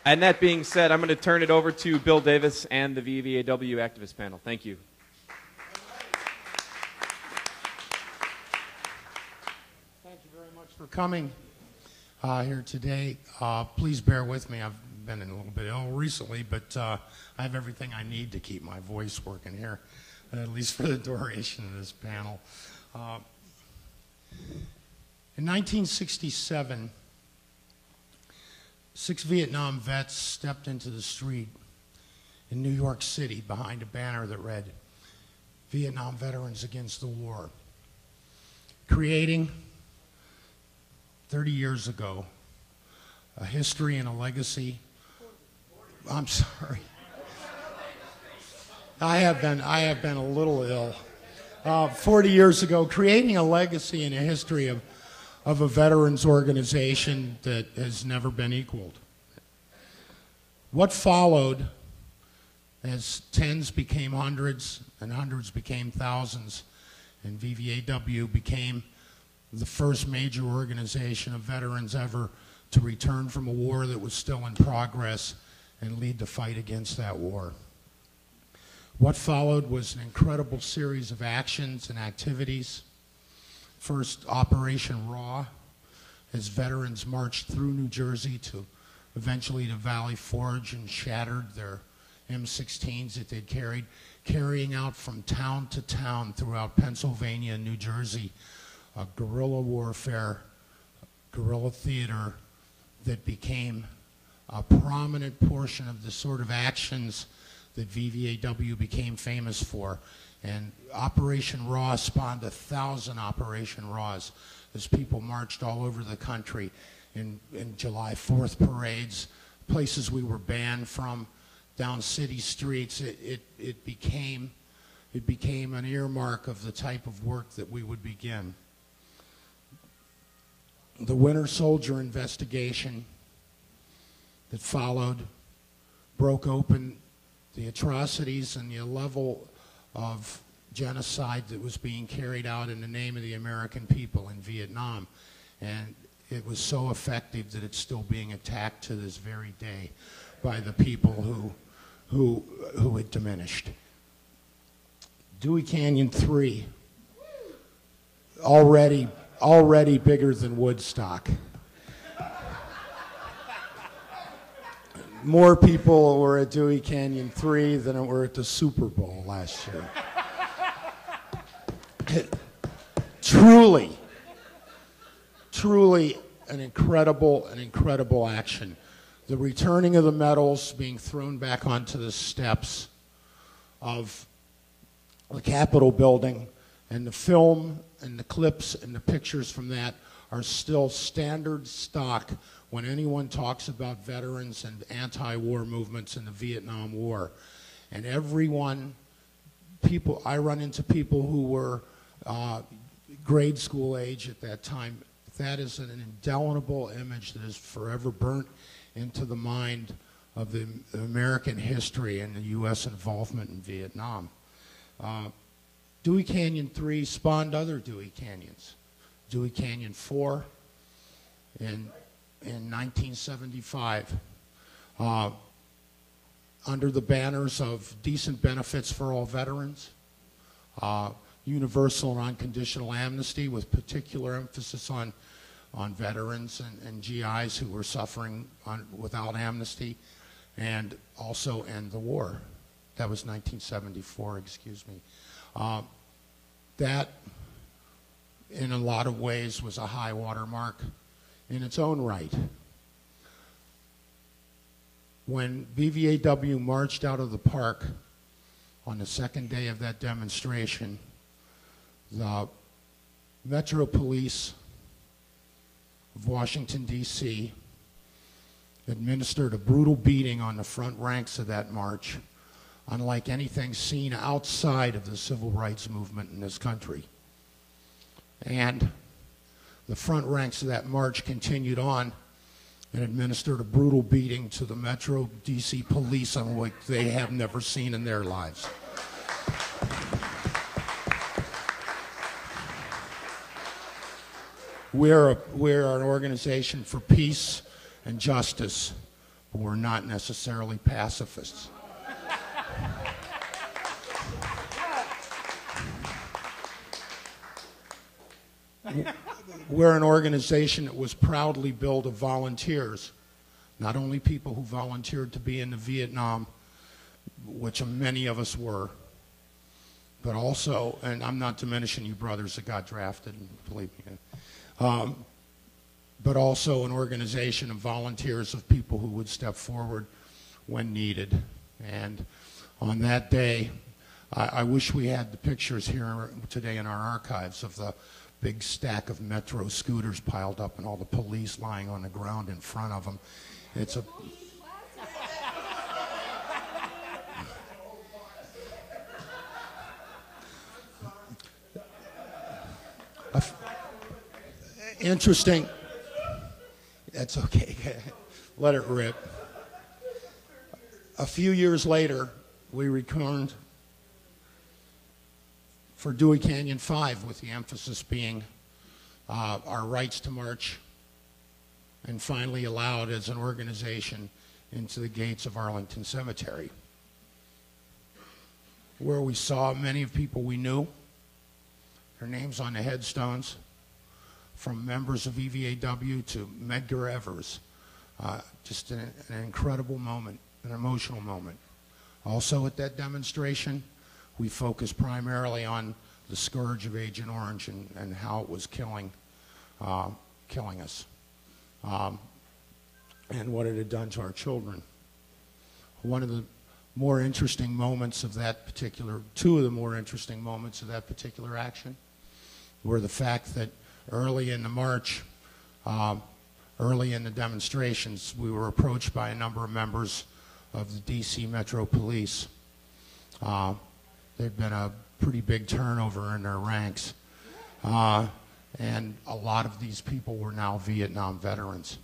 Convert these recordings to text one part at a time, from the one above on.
And that being said, I'm going to turn it over to Bill Davis and the VVAW activist panel. Thank you. Thank you very much for coming here today. Please bear with me. I've been a little bit ill recently, but I have everything I need to keep my voice working here, at least for the duration of this panel. In 1967, 6 Vietnam vets stepped into the street in New York City behind a banner that read, "Vietnam Veterans Against the War," creating, 30 years ago, a history and a legacy. I'm sorry. I have been a little ill. 40 years ago, creating a legacy and a history of a veterans organization that has never been equaled. What followed, as tens became hundreds and hundreds became thousands, and VVAW became the first major organization of veterans ever to return from a war that was still in progress and lead the fight against that war. What followed was an incredible series of actions and activities. First, Operation Raw, as veterans marched through New Jersey to eventually to Valley Forge and shattered their M16s that they'd carried, carrying out from town to town throughout Pennsylvania and New Jersey, a guerrilla warfare, guerrilla theater that became a prominent portion of the sort of actions that VVAW became famous for. And Operation Raw spawned 1,000 Operation Raws as people marched all over the country in July 4th parades, places we were banned from, down city streets. It became an earmark of the type of work that we would begin. The Winter Soldier investigation that followed broke open the atrocities and the level of genocide that was being carried out in the name of the American people in Vietnam. And it was so effective that it's still being attacked to this very day by the people who it diminished. Dewey Canyon 3, already bigger than Woodstock. More people were at Dewey Canyon 3 than were at the Super Bowl last year. Truly an incredible action. The returning of the medals being thrown back onto the steps of the Capitol building, and the film and the clips and the pictures from that are still standard stock when anyone talks about veterans and anti-war movements in the Vietnam War. And I run into people who were grade school age at that time. That is an indelible image that is forever burnt into the mind of the American history and the U.S. involvement in Vietnam. Dewey Canyon 3 spawned other Dewey Canyons. Dewey Canyon 4 in 1975, under the banners of decent benefits for all veterans, universal and unconditional amnesty with particular emphasis on veterans and GIs who were suffering without amnesty, and also end the war. That was 1974, excuse me. That, in a lot of ways, was a high water mark in its own right. When VVAW marched out of the park on the second day of that demonstration, the Metro Police of Washington, D.C. administered a brutal beating on the front ranks of that march, unlike anything seen outside of the civil rights movement in this country. And the front ranks of that march continued on and administered a brutal beating to the Metro D.C. police on what they have never seen in their lives. We're an organization for peace and justice, who were not necessarily pacifists. We're an organization that was proudly built of volunteers, not only people who volunteered to be in the Vietnam, which many of us were, but also, and I'm not diminishing you brothers that got drafted, believe me, but also an organization of volunteers, of people who would step forward when needed. And on that day, I wish we had the pictures here today in our archives of the big stack of Metro scooters piled up and all the police lying on the ground in front of them. It's interesting. That's okay. Let it rip. A few years later, we returned for Dewey Canyon 5, with the emphasis being our rights to march, and finally allowed as an organization into the gates of Arlington Cemetery, where we saw many of people we knew, their names on the headstones, from members of VVAW to Medgar Evers. Just an incredible moment, an emotional moment. Also at that demonstration, we focused primarily on the scourge of Agent Orange and how it was killing us, and what it had done to our children. One of the more interesting moments of that particular, two of the more interesting moments of that particular action were the fact that early in the march, early in the demonstrations, we were approached by a number of members of the DC Metro Police. There'd been a pretty big turnover in their ranks, and a lot of these people were now Vietnam veterans.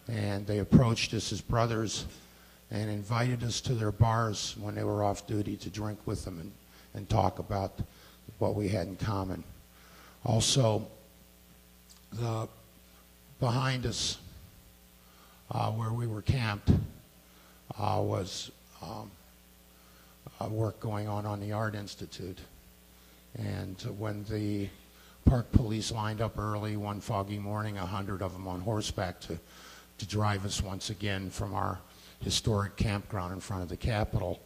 And they approached us as brothers and invited us to their bars when they were off duty to drink with them and talk about what we had in common. Also, behind us, where we were camped, was work going on the Art Institute. And when the park police lined up early one foggy morning, 100 of them on horseback to drive us once again from our historic campground in front of the Capitol,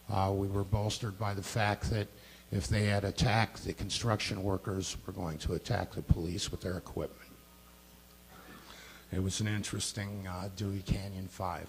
we were bolstered by the fact that if they had attacked the construction workers, were going to attack the police with their equipment. It was an interesting Dewey Canyon 5.